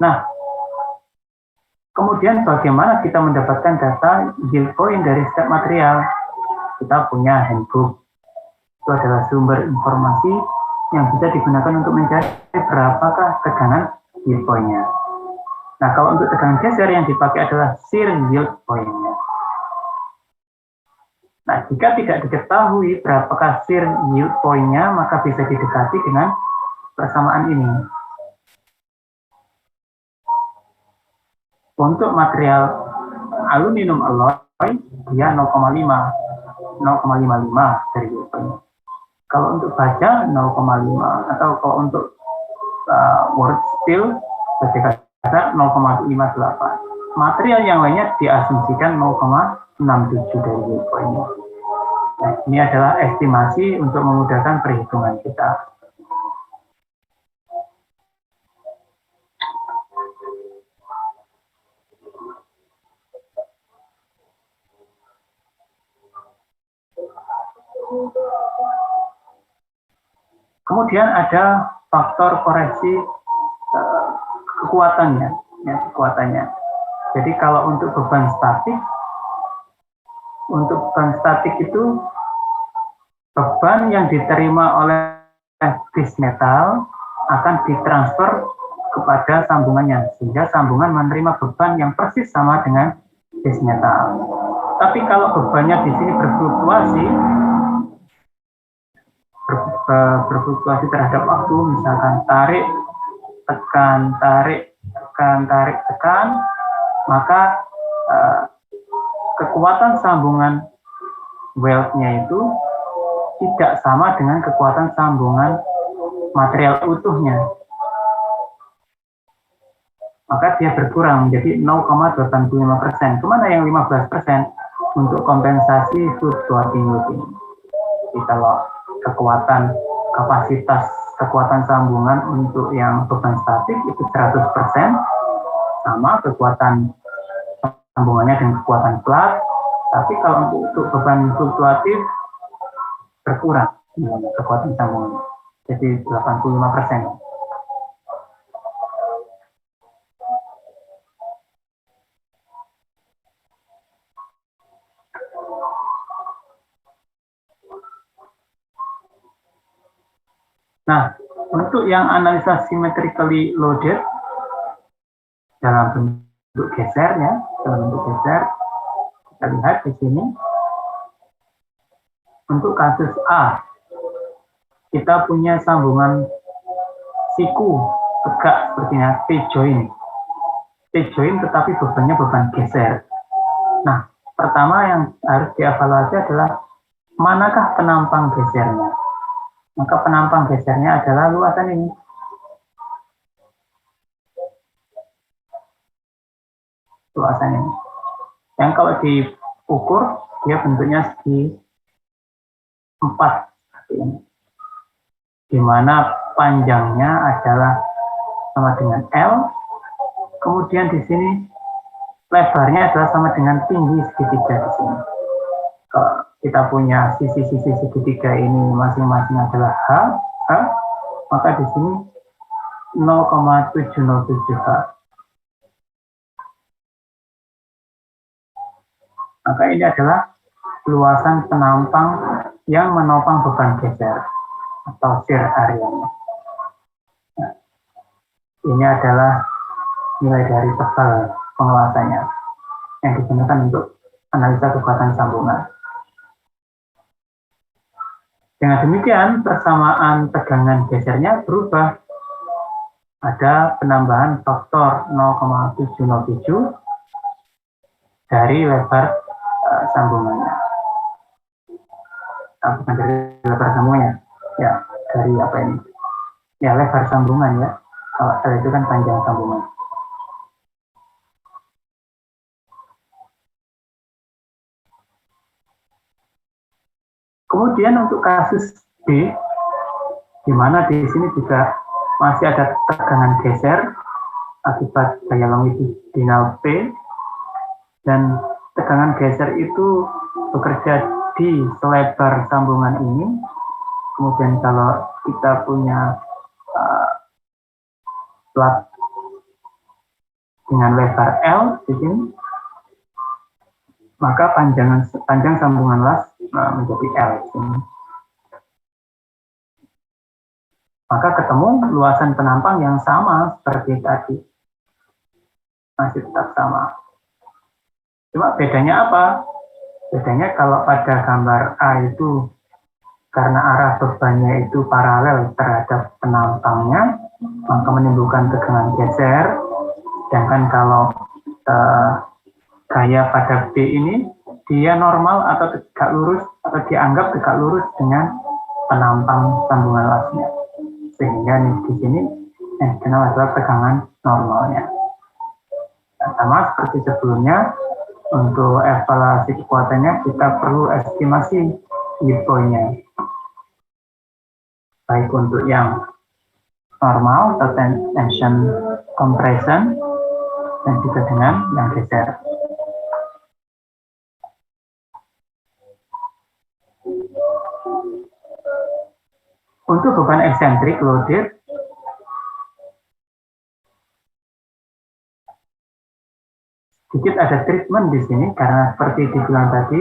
Nah, kemudian bagaimana kita mendapatkan data yield point dari setiap material? Kita punya handbook. Itu adalah sumber informasi yang bisa digunakan untuk mencari berapakah tegangan yield point-nya. Nah, kalau untuk tegangan geser yang dipakai adalah shear yield point-nya. Nah, jika tidak diketahui berapakah shear yield point-nya, maka bisa didekati dengan persamaan ini. Untuk material aluminium alloy, dia 0,55 dari yield point. Kalau untuk baja 0,5, atau kalau untuk world steel sebagai kasar 0,58. Material yang lainnya diasumsikan 0,67 dari yield point-nya. Nah, ini adalah estimasi untuk memudahkan perhitungan kita. Kemudian ada faktor koreksi kekuatannya, ya, kekuatannya. Jadi kalau untuk beban statik itu beban yang diterima oleh base metal akan ditransfer kepada sambungannya, sehingga sambungan menerima beban yang persis sama dengan base metal. Tapi kalau bebannya di sini berfluktuasi terhadap waktu, misalkan tarik, tekan, maka kekuatan sambungan weldnya itu tidak sama dengan kekuatan sambungan material utuhnya. Maka dia berkurang menjadi 0,85%. Kemana yang 15%? Untuk kompensasi fluctuating loading. Jadi kalau kapasitas kekuatan sambungan untuk yang beban statik itu 100%, sama kekuatan sambungannya dengan kekuatan flat. Tapi kalau untuk beban fluktuatif berkurang kekuatan sambungannya, jadi 85%. Nah, untuk yang analisa symmetrically loaded dalam bentuk geser, ya, kita lihat di sini. Untuk kasus A, kita punya sambungan siku tegak sepertinya T-joint, tetapi bebannya beban geser. Nah, pertama yang harus dievaluasi adalah manakah penampang gesernya. Maka penampang gesernya adalah luasan ini. Luasan ini. Yang kalau diukur, dia bentuknya segi 4. Di mana panjangnya adalah sama dengan L. Kemudian di sini lebarnya adalah sama dengan tinggi segitiga di sini. Kalau kita punya sisi-sisi segitiga ini masing-masing adalah H, maka di sini 0,707 H. Maka ini adalah luasan penampang yang menopang beban geser atau shear area-nya. Nah, ini adalah nilai dari tebal penguasanya yang digunakan untuk analisa kekuatan sambungan. Dengan demikian, persamaan tegangan gesernya berubah. Ada penambahan faktor 0,707 dari lebar sambungannya. Bukan dari lebar sambungannya, ya dari apa ini? Ya lebar sambungan, ya. Kalau L itu kan panjang sambungan. Kemudian untuk kasus B, di mana di sini juga masih ada tegangan geser akibat gaya longitudinal P, dan tegangan geser itu bekerja di selebar sambungan ini. Kemudian kalau kita punya plat dengan lebar L di sini, maka panjang sambungan las menjadi L di sini. Maka ketemu luasan penampang yang sama seperti tadi, masih tetap sama. Cuma bedanya apa? Bedanya kalau pada gambar A itu karena arah bebannya itu paralel terhadap penampangnya, maka menimbulkan tegangan geser. Sedangkan kalau gaya pada B ini dia normal atau tegak lurus atau dianggap tegak lurus dengan penampang sambungan lasnya, sehingga di sini yang dikenal adalah tegangan normalnya. Nah, sama seperti sebelumnya, untuk evaluasi kekuatannya kita perlu estimasi yield-nya, baik untuk yang normal atau tension compression dan juga dengan yang geser. Untuk beban eksentrik loaded, sedikit ada treatment di sini karena seperti dibilang tadi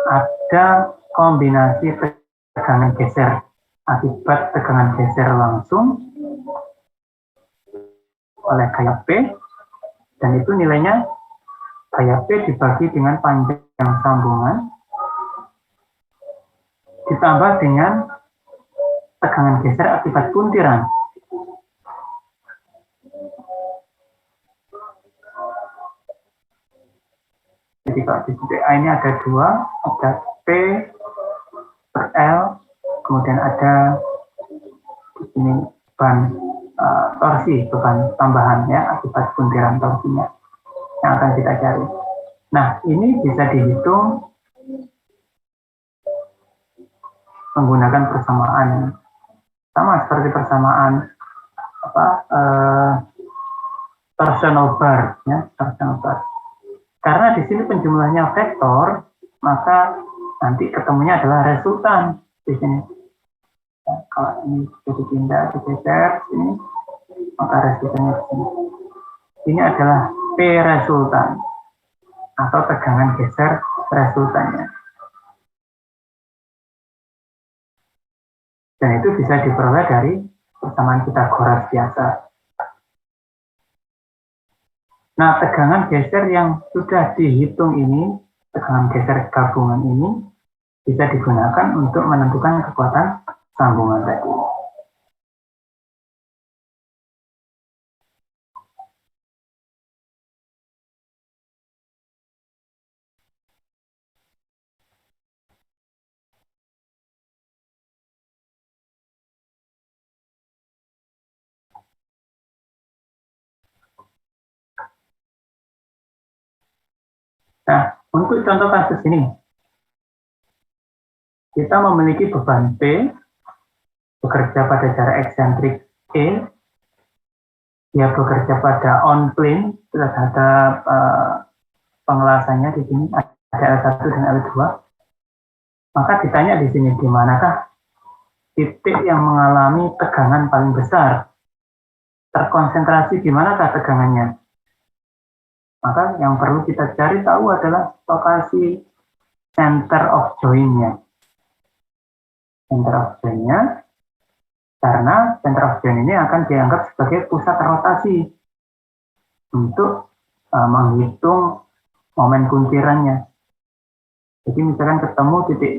ada kombinasi tegangan geser akibat tegangan geser langsung oleh gaya P, dan itu nilainya gaya P dibagi dengan panjang sambungan ditambah dengan tegangan geser akibat puntiran. Jadi kalau di titik A ini ada dua, ada P per L, kemudian ada di sini beban torsi, beban tambahan ya akibat puntiran torsinya yang akan kita cari. Nah, ini bisa dihitung menggunakan persamaan sama seperti persamaan torsional bar ya, torsional bar. Karena di sini penjumlahnya vektor, maka nanti ketemunya adalah resultan di sini. Ya, kalau ini jadi pindah digeser sini, maka resultannya di sini. Ini adalah P resultan atau tegangan geser resultannya. Dan itu bisa diperoleh dari persamaan Pythagoras biasa. Nah, tegangan geser yang sudah dihitung ini, tegangan geser gabungan ini, bisa digunakan untuk menentukan kekuatan sambungan tadi. Nah, untuk contoh kasus ini, kita memiliki beban P bekerja pada jarak eksentrik E, dia bekerja pada on plane, terhadap pengelasannya di sini ada L1 dan L2. Maka ditanya di sini di manakah titik yang mengalami tegangan paling besar, terkonsentrasi di manakah tegangannya. Maka yang perlu kita cari tahu adalah lokasi center of joint-nya. Center of joint-nya, karena center of joint ini akan dianggap sebagai pusat rotasi untuk menghitung momen kuntirannya. Jadi misalkan ketemu titik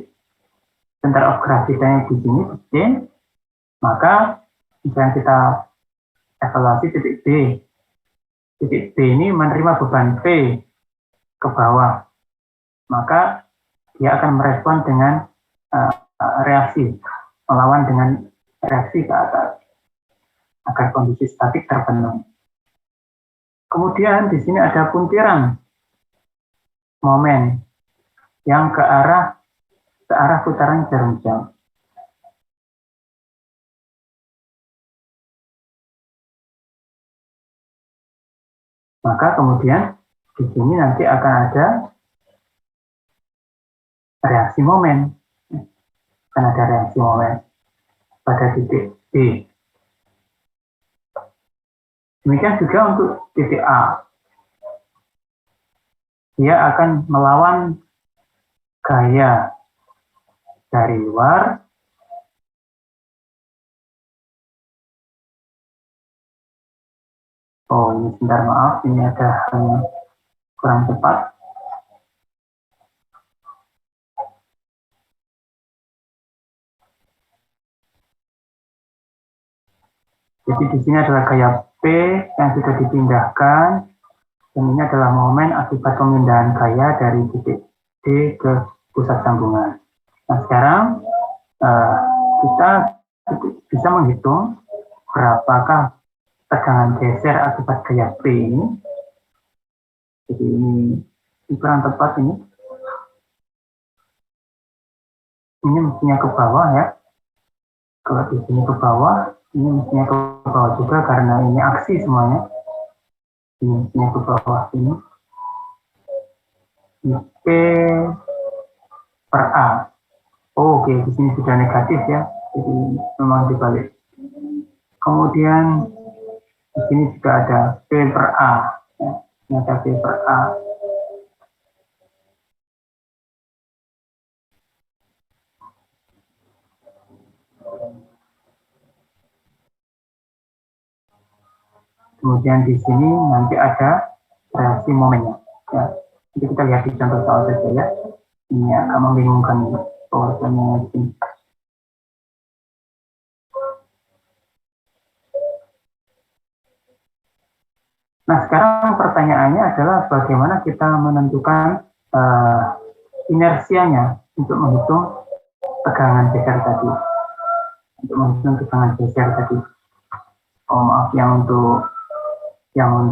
center of gravity-nya di sini, D, maka misalnya kita evaluasi titik B. Titik B ini menerima beban P ke bawah, maka dia akan merespon dengan reaksi, melawan dengan reaksi ke atas agar kondisi statik terpenuhi. Kemudian di sini ada puntiran momen yang ke arah putaran jarum jam. Maka kemudian di sini nanti akan ada reaksi momen. Akan ada reaksi momen pada titik B. Demikian juga untuk titik A. Dia akan melawan gaya dari luar ini sebentar, maaf, ini ada hal yang kurang tepat. Jadi di sini adalah gaya P yang sudah dipindahkan, dan ini adalah momen akibat pemindahan gaya dari titik D ke pusat sambungan. Nah, sekarang kita bisa menghitung berapakah tegangan geser akibat gaya P ini. Jadi ini kurang tepat ini. ini mestinya ke bawah ya. Kalau di sini ke bawah, ini mestinya ke bawah juga karena ini aksi semuanya. Ini mestinya ke bawah ini. P per A. Oh, oke, di sini sudah negatif ya. Jadi memang dibalik. Kemudian di sini juga ada P per A. Ya, ini ada P per A. Kemudian di sini nanti ada reaksi momennya. Ya, jadi kita lihat di contoh soal saja ya. Ini agak membingungkan powerpoint-nya di sini. Nah, sekarang pertanyaannya adalah bagaimana kita menentukan inersianya untuk menghitung tegangan geser tadi. Untuk menghitung tegangan geser tadi. Oh maaf, yang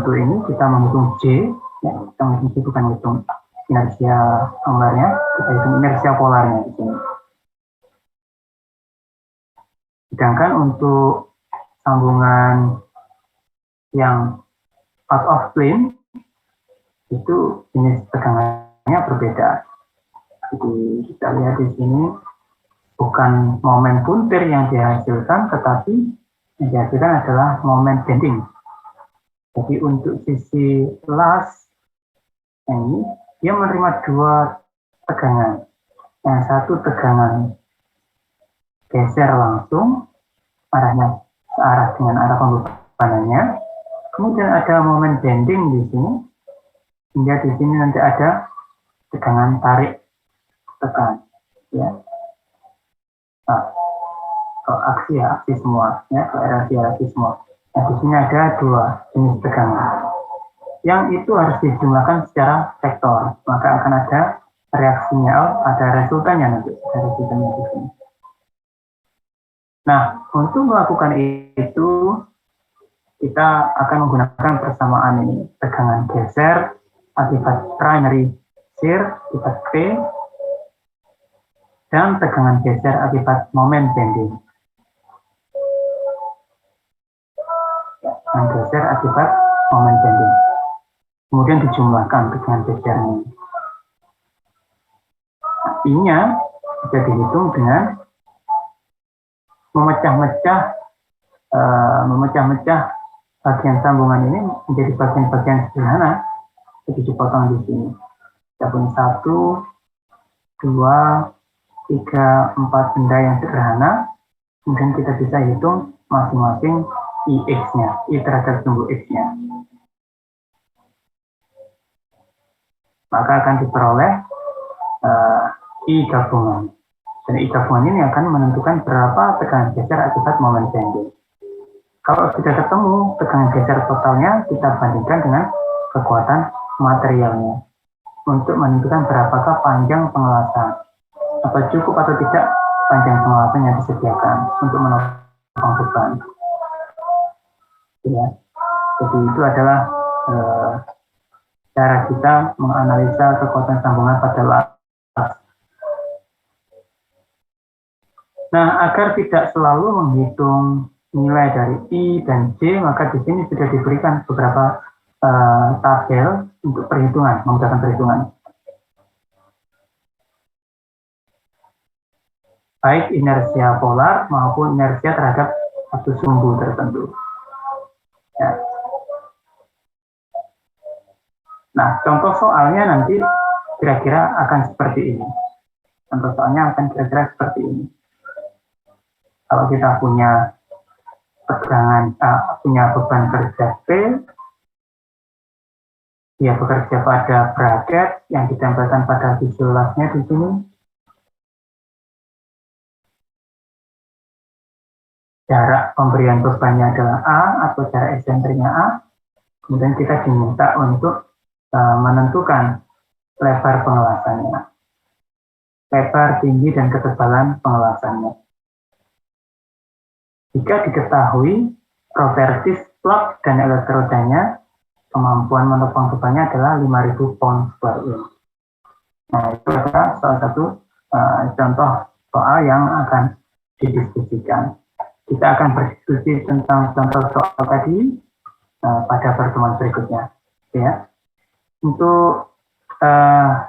untuk ini kita menghitung J, ya, kita menghitung J bukan menghitung inersia angularnya, kita hitung inersia polarnya di sini. Sedangkan untuk sambungan yang out of plane itu jenis tegangannya berbeda. Jadi kita lihat di sini bukan momen puntir yang dihasilkan, tetapi yang dihasilkan adalah momen bending. Jadi untuk sisi las ini dia menerima dua tegangan. Yang satu tegangan geser langsung, arahnya searah dengan arah pembebanannya. Kemudian ada momen bending di sini, hingga di sini nanti ada tegangan tarik tekan, ya. Nah, kalau aksi semua, ya, kalau aksi semua. Nah, di sini ada dua jenis tegangan. Yang itu harus dijumlahkan secara vektor, maka akan ada reaksinya, ada resultannya nanti, ada resultannya di sini. Nah, untuk melakukan itu kita akan menggunakan persamaan ini, tegangan geser akibat primary shear akibat P dan tegangan geser akibat momen bending. Tegangan geser akibat momen bending. Kemudian dijumlahkan tegangan gesernya. I-nya bisa dihitung dengan memecah-mecah bagian sambungan ini menjadi bagian-bagian sederhana, jadi dipotong di sini. Kita punya 1, 2, 3, 4 benda yang sederhana, kemudian kita bisa hitung masing-masing IX-nya, I terhadap sumbu X-nya. Maka akan diperoleh I gabungan. Dan I gabungan ini akan menentukan berapa tegangan geser akibat momen bending. Kalau sudah ketemu tegangan geser totalnya, kita bandingkan dengan kekuatan materialnya untuk menentukan berapakah panjang pengelasan. Apa cukup atau tidak panjang pengelasan yang disediakan untuk menopang beban. Ya. Jadi itu adalah cara kita menganalisa kekuatan sambungan pada las. Nah, agar tidak selalu menghitung nilai dari I dan J, maka di sini sudah diberikan beberapa tabel untuk perhitungan, memudahkan perhitungan. Baik inersia polar maupun inersia terhadap satu sumbu tertentu. Ya. Nah, contoh soalnya nanti kira-kira akan seperti ini. Contoh soalnya akan kira-kira seperti ini. Kalau kita punya tegangan, punya beban kerja P, dia bekerja pada bracket yang ditempelkan pada visual lasnya di sini. Jarak pemberian bebannya adalah A atau jarak eksentriknya A. Kemudian kita diminta untuk menentukan lebar pengelasannya, lebar, tinggi, dan ketebalan pengelasannya. Jika diketahui Robertis plug dan elektrodanya, kemampuan menopang bebannya adalah 5.000 pound per inch. Nah, itu adalah salah satu contoh soal yang akan didiskusikan. Kita akan berdiskusi tentang contoh soal tadi pada pertemuan berikutnya. Ya. Untuk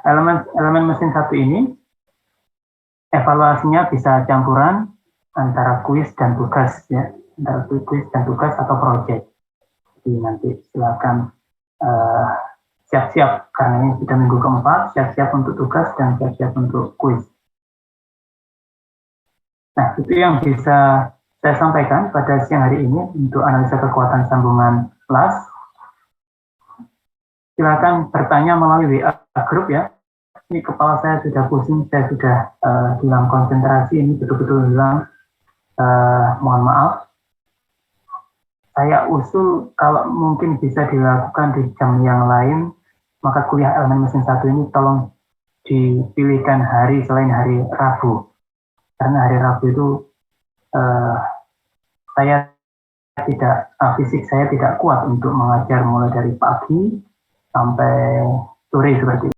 elemen mesin 1 ini, evaluasinya bisa campuran antara kuis dan tugas, ya, antara kuis dan tugas atau proyek. Jadi nanti silakan siap-siap karena ini sudah minggu keempat, siap-siap untuk tugas dan siap-siap untuk kuis. Nah, itu yang bisa saya sampaikan pada siang hari ini untuk analisa kekuatan sambungan LAS. Silakan bertanya melalui WA grup ya. Ini kepala saya sudah pusing, saya sudah hilang konsentrasi, ini betul-betul hilang. Mohon maaf. Saya usul kalau mungkin bisa dilakukan di jam yang lain, maka kuliah elemen mesin 1 ini tolong dipilihkan hari selain hari Rabu. Karena hari Rabu itu fisik saya tidak kuat untuk mengajar mulai dari pagi sampai sore seperti itu.